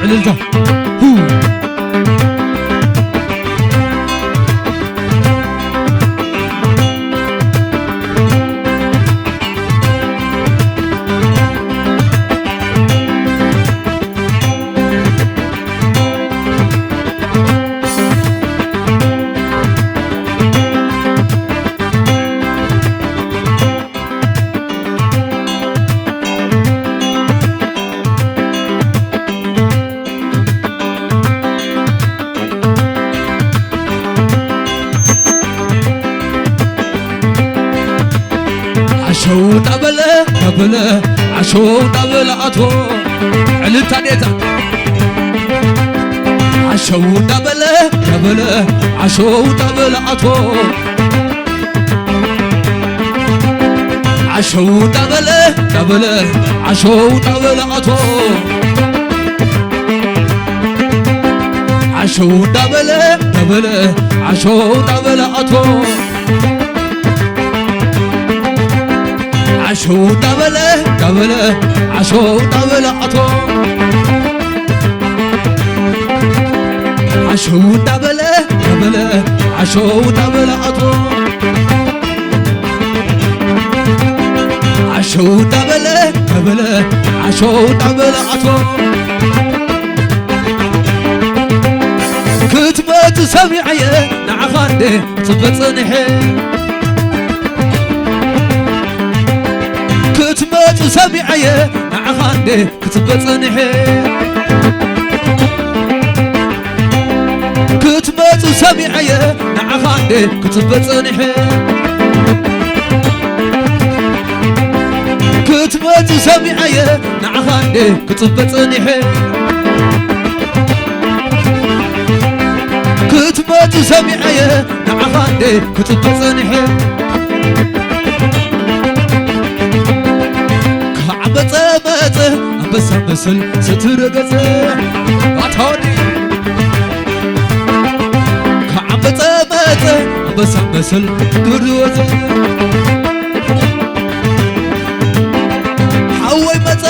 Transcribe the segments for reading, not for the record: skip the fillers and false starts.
عللته عشو دبله عشو دبله أتو عللتا ديتا عشو دبله عشو دبله أتو عشو دبله عشو دبله أتو عشو دبله عشو دبله أتو عشو دبله عشو دبله أتو عشو دبله عشو دبله أتو عشو دبله عشو دبله أتو كتبت سمعي نعخاندي تبصنحي كتبت سمعي نعخاندي تبصنحي كتبت سمعي نعخاندي تبصنحي كتبت سمعي نعخاندي تبصنحي كتبت سمعي نعخاندي تبصنحي كعبت بس مسل سترقص أتوني كعبت بس مسل تروز حوي مت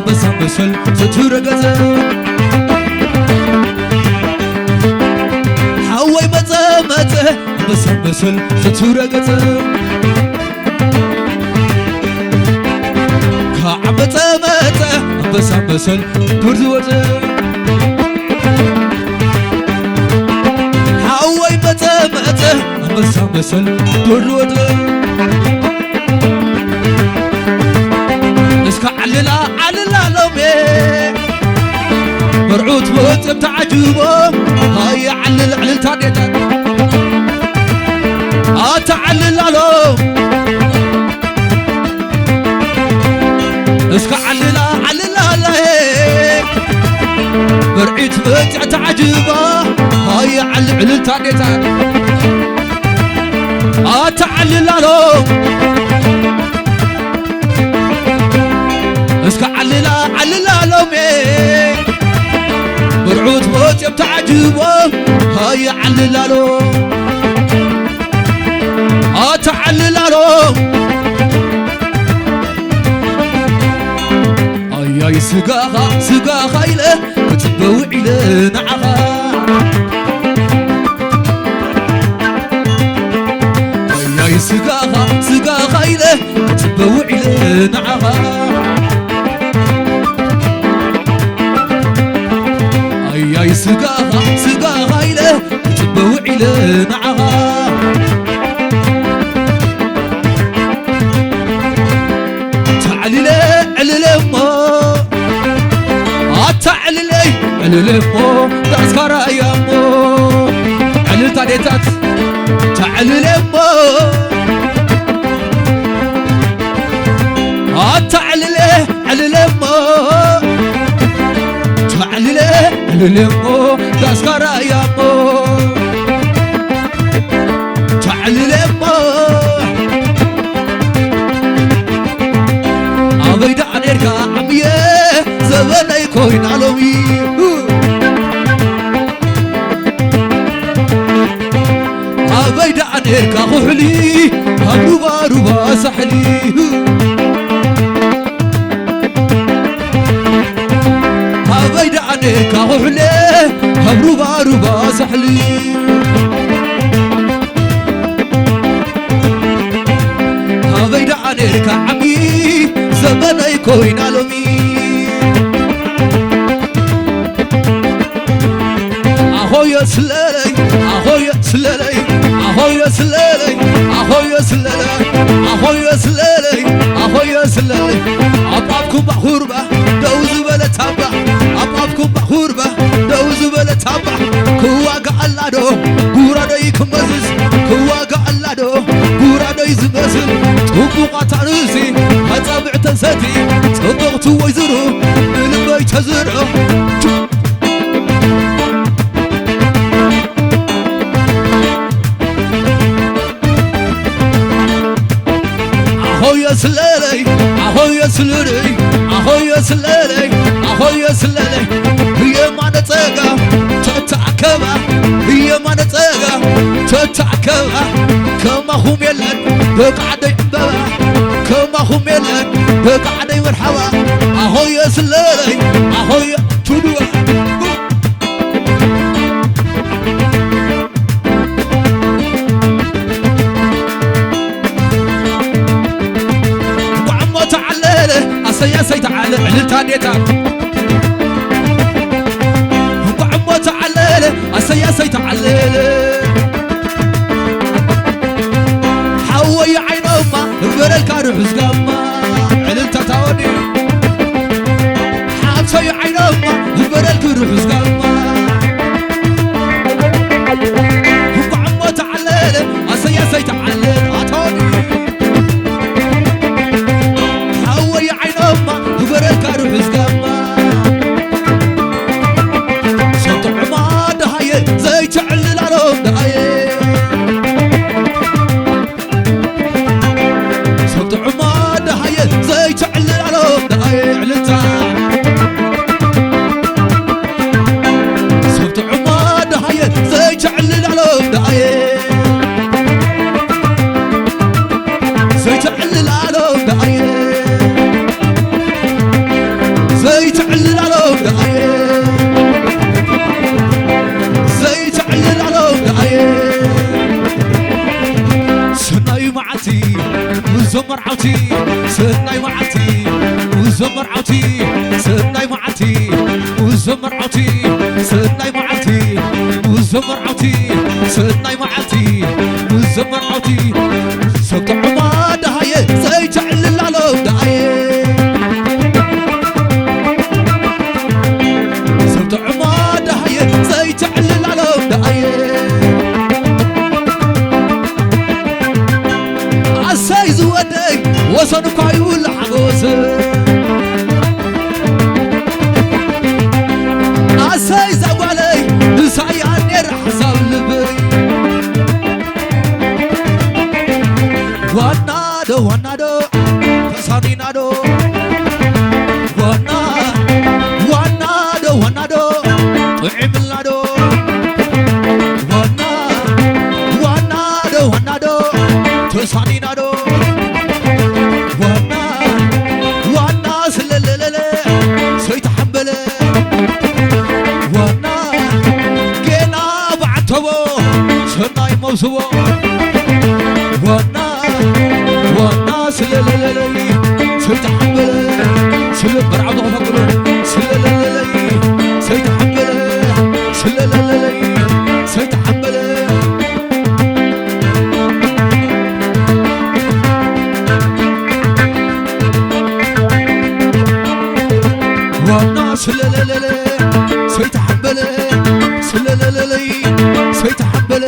بس مسل سترقص حوي مت بس مسل سترقص كعبت بس مسل تروز حوي مت بس مسل تروز اسكع عللا لومي مرعوت موت بتعجبه هاي علل تاديتا اتعلل له اسكع عللا له مرعيت موت تعجبه هاي علل تاديتا اتعلل له اسكع عللا لومي مرعوت موت بتعجبه هاي عللا له اتعلل له اي سقاخا إله كتبوعي له نعخا اي سقاخا إله كتبوعي له نعخا اي سقاخا إله كتبوعي له نعخا عللي مو تذكر يا مو أديتات تعال لما تعال له على لما تعال له على لما تذكر يامو تعال لما أبيد عنك عميه زمان يكون علوي أبيد عنك خولي هروبا روبا سحلي أبيد عنك خولي هروبا روبا سحلي أبيد عنك عمي زمان يكون علوي أخويا سلالي أخويا سلالي أخويا سلالي أخويا سلالي أخويا سلالي أخويا سلالي أبابكم بحوربة دوز بلا تابع أبابكم بحوربة دوز بلا تابع كواقع اللادو قورا دايكم مزز كواقع اللادو قورا دايز مزل تبقى تعرسي هتابع تنساتي تبقى ويزرو من بيت تزرو أخويا سلالي أخويا سلالي أخويا سلالي أخويا سلالي هي ما نتاقى تتعكبة هي ما نتاقى تتعكبة كما هم يلك بقعدي عبابة كما هم يلك بقعدي مرحبا أخويا سلالي أخويا تدوى يا سيد على التانيتا وعمو تعلل يا سيد علل حوي عين أمه برل كارو حزقما عللتا تاوني حوي عين أمه برل كارو حزقما وعمو تعلل يا سيد علل أتوني برل كارو حزقما صوت عماد هاي زي تعلل علوم دهاي صوت عماد هاي زي تعلل علوم دهاي علتا صوت عماد هاي زي تعلل علوم دهاي زي تعلل علوم دهاي زي تعلل علوم دهاي زي تعلل علوم دهاي سناي معتي وزمر عوتي سناي معتي وزمر عوتي سناي معتي وزمر عوتي سناي معتي وزمر عوتي سناي معتي وزمر عوتي صوت عماد هاي زي تعلل علوم دهاي زي تعلل علوم دهاي عساي زودي وصنك عيون لحقوس عساي زوالي ساي عني رح صلبي ونادو ونادو تصاني نادو ونادو ونادو وعمل نادو ونادو تصاني نادو وانا سللللل سيتحمل وانا كينا بعتبو سناي موسو وانا سللللل سيتحمل سلل برعضو فقلو سللللل سيتحمل سللللل سيتحمل وانا سللللل سيتحمل سللللل سيتحمل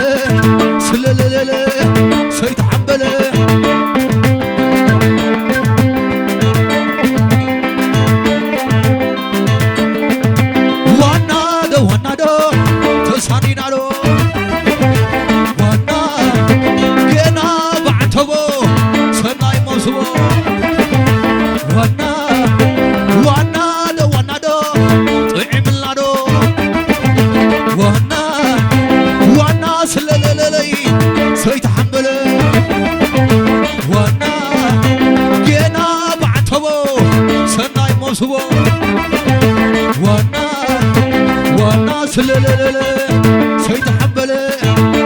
سلالالالي سيتحبلي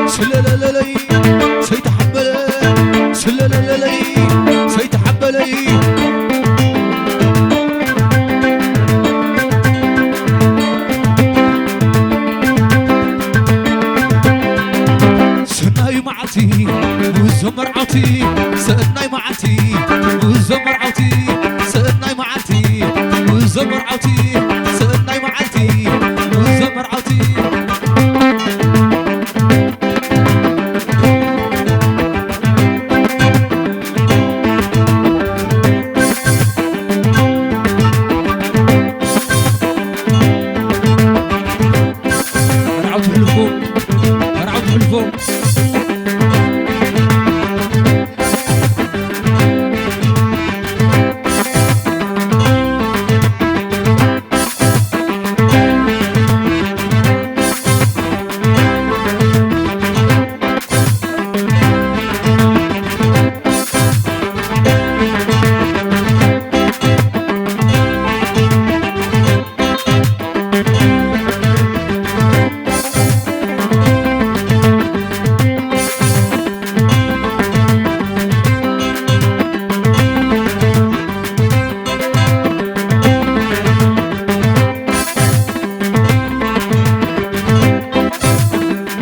سلالالالي سيتحبلي سلالالالي سيتحبلي سناي معتي وزمر عوتي سناي معتي وزمر عوتي سناي معتي وزمر عوتي سناي معتي وزمر عوتي رعوت بالفوق رعوت بالفوق